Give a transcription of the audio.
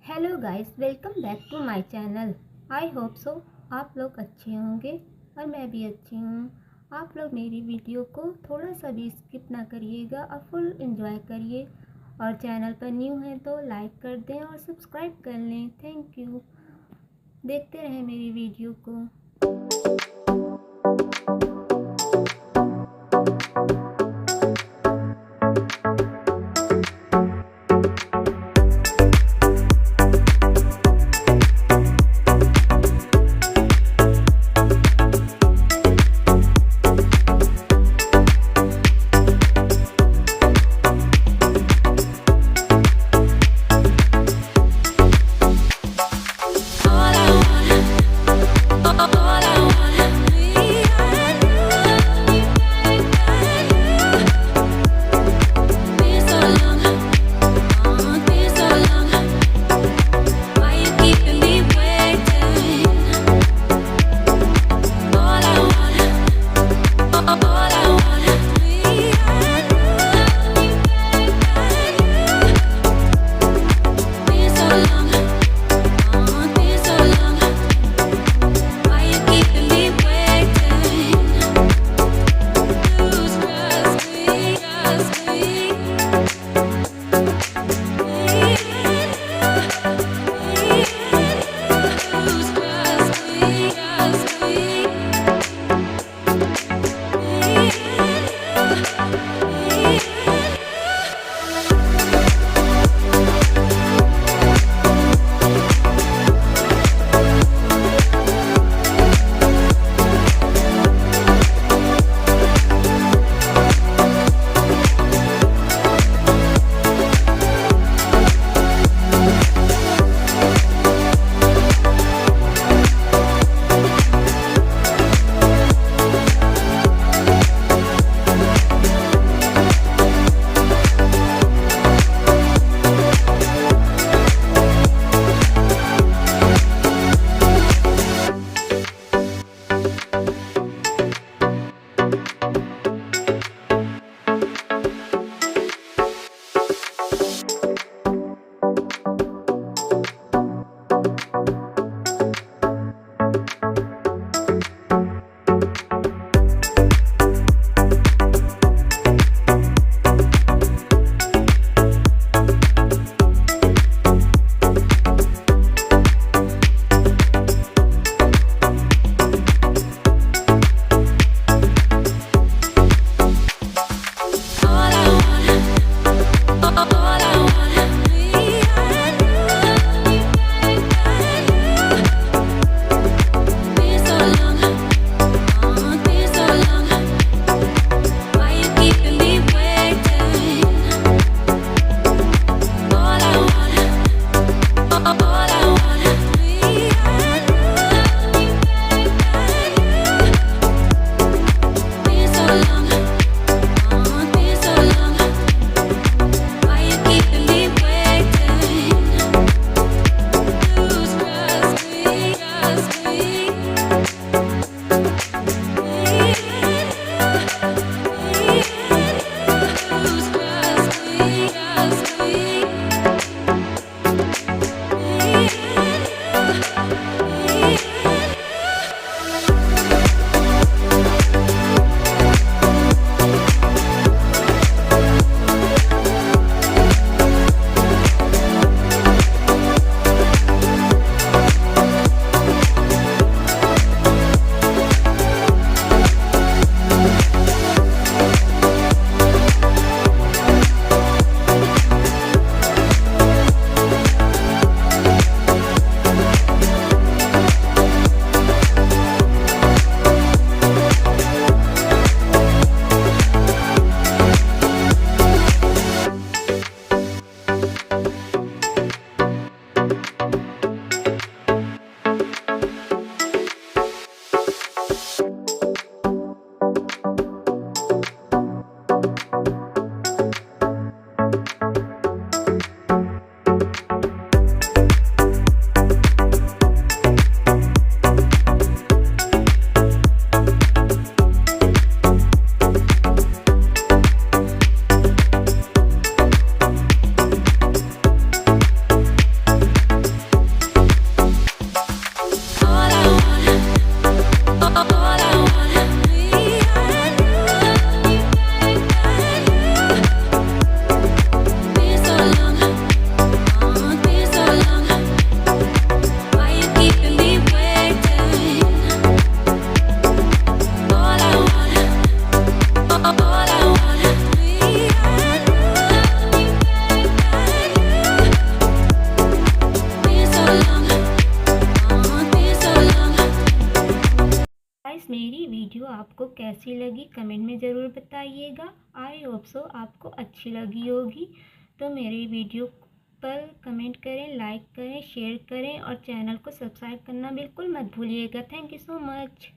Hello guys, welcome back to my channel. I hope so आप लोग अच्छे होंगे और मैं भी अच्छी हूँ। आप लोग मेरी वीडियो को थोड़ा सा भी स्किप ना करिएगा और फुल एंजॉय करिए। और चैनल पर न्यू हैं तो लाइक कर दें और सब्सक्राइब कर लें। Thank you. देखते रहें मेरी वीडियो को। All I want कैसी लगी कमेंट में ज़रूर बताइएगा। आई होप सो आपको अच्छी लगी होगी। तो मेरी वीडियो पर कमेंट करें, लाइक करें, शेयर करें और चैनल को सब्सक्राइब करना बिल्कुल मत भूलिएगा। Thank you so much.